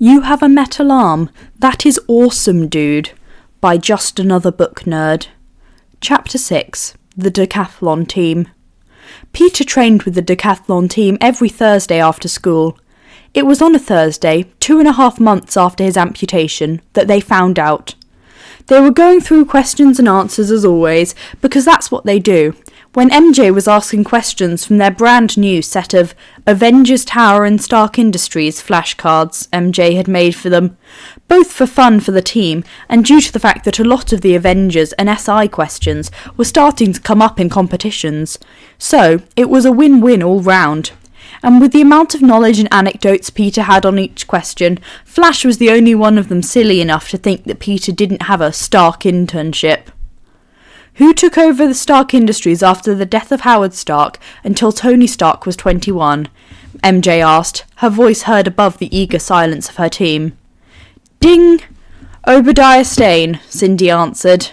You have a metal arm. That is awesome, dude. By Just Another Book Nerd. Chapter 6. The Decathlon Team. Peter trained with the decathlon team every Thursday after school. It was on a Thursday, 2.5 months after his amputation, that they found out. They were going through questions and answers as always, because that's what they do. When MJ was asking questions from their brand new set of Avengers Tower and Stark Industries flashcards MJ had made for them, both for fun for the team and due to the fact that a lot of the Avengers and SI questions were starting to come up in competitions. So, it was a win-win all round. And with the amount of knowledge and anecdotes Peter had on each question, Flash was the only one of them silly enough to think that Peter didn't have a Stark internship. Who took over the Stark Industries after the death of Howard Stark until Tony Stark was 21? MJ asked, her voice heard above the eager silence of her team. Ding! Obadiah Stane, Cindy answered.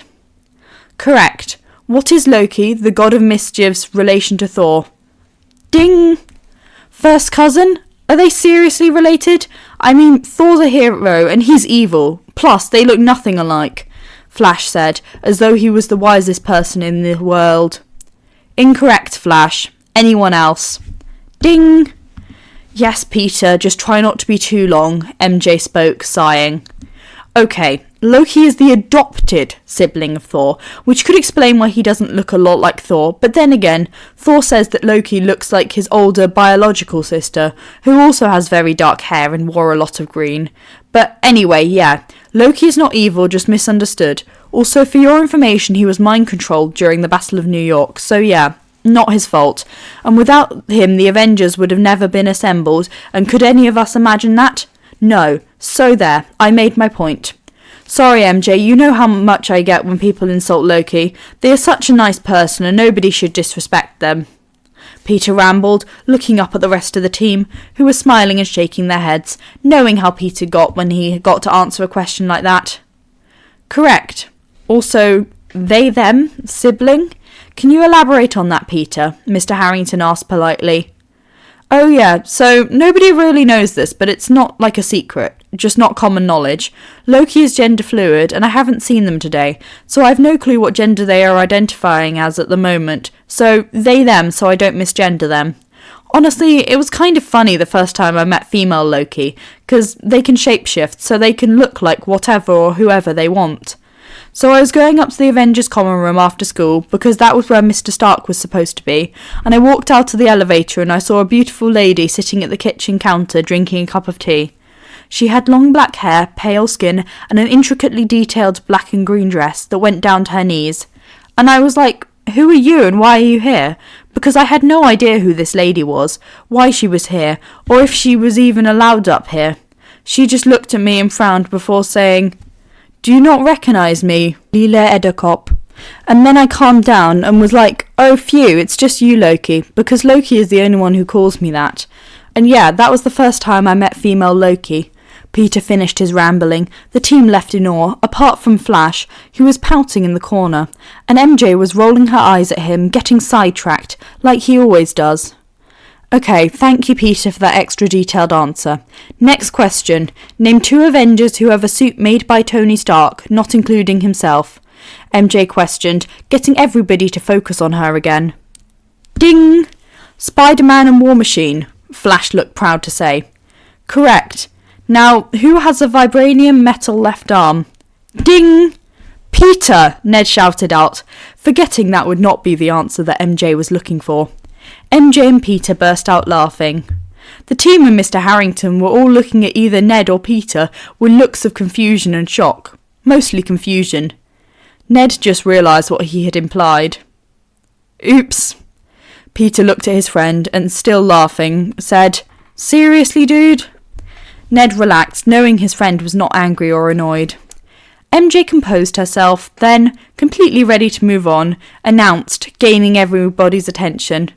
Correct. What is Loki, the god of mischief's relation to Thor? Ding! First cousin? Are they seriously related? I mean, Thor's a hero and he's evil. Plus, they look nothing alike. Flash said, as though he was the wisest person in the world. Incorrect, Flash. Anyone else? Ding! Yes, Peter, just try not to be too long, MJ spoke, sighing. Okay, Loki is the adopted sibling of Thor, which could explain why he doesn't look a lot like Thor, but then again, Thor says that Loki looks like his older biological sister, who also has very dark hair and wore a lot of green. But anyway, yeah, Loki is not evil, just misunderstood. Also, for your information, he was mind-controlled during the Battle of New York, so yeah, not his fault. And without him, the Avengers would have never been assembled, and could any of us imagine that? No. So there, I made my point. Sorry, MJ, you know how much I get when people insult Loki. They are such a nice person, and nobody should disrespect them. Peter rambled, looking up at the rest of the team, who were smiling and shaking their heads, knowing how Peter got when he got to answer a question like that. Correct. Also, they, them, sibling? Can you elaborate on that, Peter? Mr. Harrington asked politely. Oh yeah, so nobody really knows this, but it's not like a secret, just not common knowledge. Loki is gender fluid, and I haven't seen them today, so I've no clue what gender they are identifying as at the moment. So, they, them, so I don't misgender them. Honestly, it was kind of funny the first time I met female Loki, 'cause they can shapeshift, so they can look like whatever or whoever they want. So I was going up to the Avengers common room after school, because that was where Mr. Stark was supposed to be, and I walked out to the elevator and I saw a beautiful lady sitting at the kitchen counter drinking a cup of tea. She had long black hair, pale skin, and an intricately detailed black and green dress that went down to her knees. And I was like, who are you and why are you here? Because I had no idea who this lady was, why she was here, or if she was even allowed up here. She just looked at me and frowned before saying, Do you not recognise me, Lila Edderkop? And then I calmed down and was like, oh phew, it's just you, Loki, because Loki is the only one who calls me that. And yeah, that was the first time I met female Loki. Peter finished his rambling, the team left in awe, apart from Flash, who was pouting in the corner, and MJ was rolling her eyes at him, getting sidetracked, like he always does. Okay, thank you, Peter, for that extra detailed answer. Next question. Name 2 Avengers who have a suit made by Tony Stark, not including himself. MJ questioned, getting everybody to focus on her again. Ding! Spider-Man and War Machine, Flash looked proud to say. Correct. Now, who has a vibranium metal left arm? Ding! Peter! Ned shouted out, forgetting that would not be the answer that MJ was looking for. MJ and Peter burst out laughing. The team and Mr. Harrington were all looking at either Ned or Peter with looks of confusion and shock. Mostly confusion. Ned just realised what he had implied. Oops. Peter looked at his friend and, still laughing, said, Seriously, dude? Ned relaxed, knowing his friend was not angry or annoyed. MJ composed herself, then, completely ready to move on, announced, gaining everybody's attention.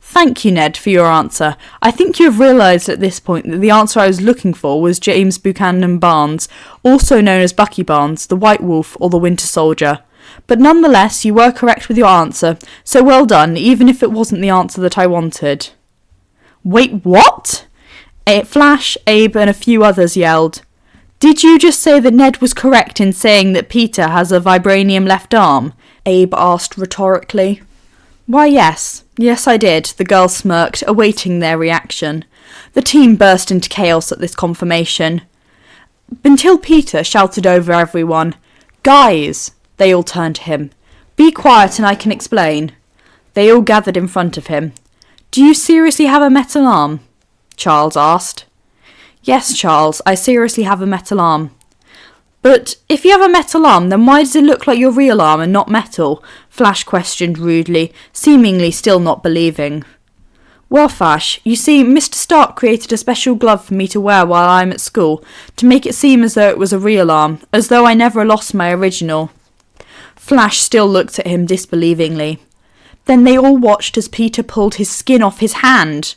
Thank you, Ned, for your answer. I think you have realised at this point that the answer I was looking for was James Buchanan Barnes, also known as Bucky Barnes, the White Wolf or the Winter Soldier. But nonetheless, you were correct with your answer, so well done, even if it wasn't the answer that I wanted. Wait, what? Flash, Abe and a few others yelled. "Did you just say that Ned was correct in saying that Peter has a vibranium left arm?" Abe asked rhetorically. "Why, yes. Yes, I did," the girls smirked, awaiting their reaction. The team burst into chaos at this confirmation. Until Peter shouted over everyone, "Guys!" They all turned to him. "Be quiet and I can explain." They all gathered in front of him. "Do you seriously have a metal arm?" Charles asked. "Yes, Charles, I seriously have a metal arm." "But if you have a metal arm, then why does it look like your real arm and not metal?" Flash questioned rudely, seemingly still not believing. "Well, Flash, you see, Mr. Stark created a special glove for me to wear while I'm at school, to make it seem as though it was a real arm, as though I never lost my original." Flash still looked at him disbelievingly. Then they all watched as Peter pulled his skin off his hand.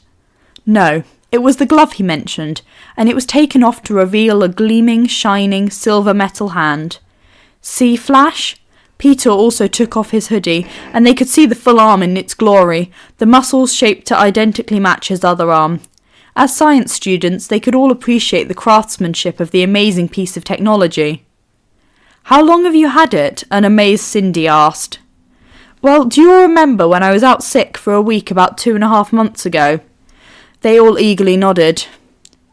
No, it was the glove he mentioned, and it was taken off to reveal a gleaming, shining, silver metal hand. "See, Flash?" Peter also took off his hoodie, and they could see the full arm in its glory, the muscles shaped to identically match his other arm. As science students, they could all appreciate the craftsmanship of the amazing piece of technology. "How long have you had it?" an amazed Cindy asked. "Well, do you all remember when I was out sick for a week about 2.5 months ago?" They all eagerly nodded.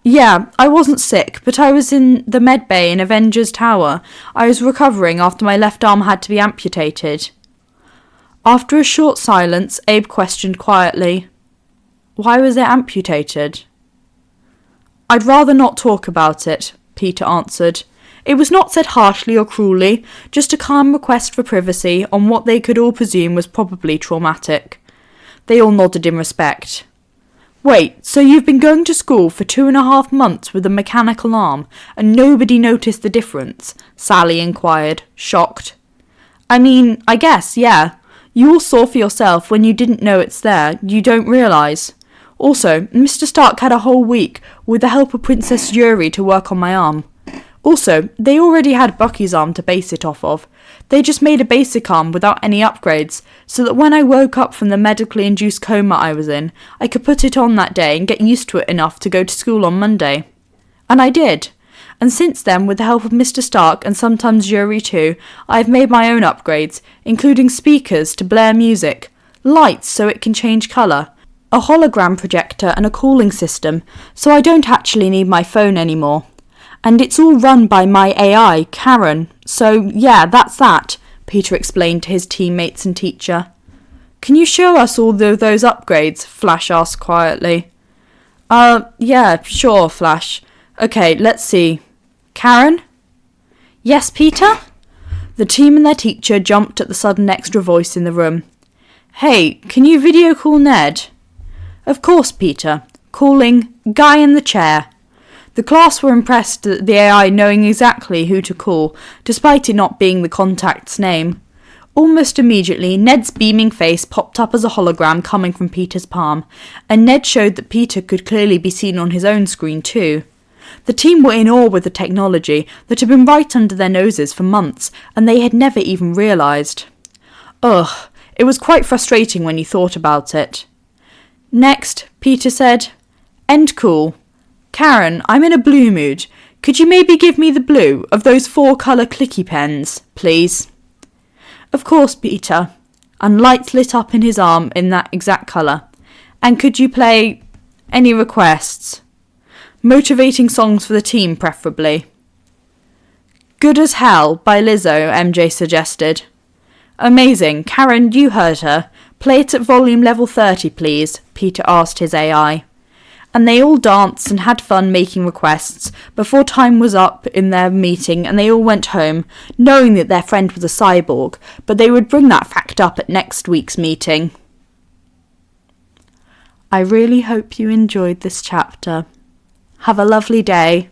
"Yeah, I wasn't sick, but I was in the med bay in Avengers Tower. I was recovering after my left arm had to be amputated." After a short silence, Abe questioned quietly, "Why was it amputated?" "I'd rather not talk about it," Peter answered. It was not said harshly or cruelly, just a calm request for privacy on what they could all presume was probably traumatic. They all nodded in respect. "Wait, so you've been going to school for 2.5 months with a mechanical arm, and nobody noticed the difference?" Sally inquired, shocked. "I mean, I guess, yeah. You all saw for yourself when you didn't know it's there, you don't realise. Also, Mr. Stark had a whole week, with the help of Princess Yuri, to work on my arm. Also, they already had Bucky's arm to base it off of. They just made a basic arm without any upgrades, so that when I woke up from the medically induced coma I was in, I could put it on that day and get used to it enough to go to school on Monday. And I did. And since then, with the help of Mr. Stark and sometimes Yuri too, I've made my own upgrades, including speakers to blare music, lights so it can change colour, a hologram projector and a cooling system, so I don't actually need my phone anymore. And it's all run by my AI, Karen. So, yeah, that's that," Peter explained to his teammates and teacher. "Can you show us all those upgrades?" Flash asked quietly. Yeah, sure, Flash. Okay, let's see. Karen?" "Yes, Peter?" The team and their teacher jumped at the sudden extra voice in the room. "Hey, can you video call Ned?" "Of course, Peter. Calling Guy in the chair." The class were impressed at the AI knowing exactly who to call, despite it not being the contact's name. Almost immediately, Ned's beaming face popped up as a hologram coming from Peter's palm, and Ned showed that Peter could clearly be seen on his own screen too. The team were in awe with the technology that had been right under their noses for months, and they had never even realised. Ugh, it was quite frustrating when you thought about it. Next, Peter said, "End call. Karen, I'm in a blue mood. Could you maybe give me the blue of those 4-colour clicky pens, please?" "Of course, Peter." And lights lit up in his arm in that exact colour. "And could you play any requests?" "Motivating songs for the team, preferably." "Good as Hell" by Lizzo, MJ suggested. "Amazing. Karen, you heard her. Play it at volume level 30, please," Peter asked his AI. And they all danced and had fun making requests before time was up in their meeting, and they all went home, knowing that their friend was a cyborg, but they would bring that fact up at next week's meeting. I really hope you enjoyed this chapter. Have a lovely day.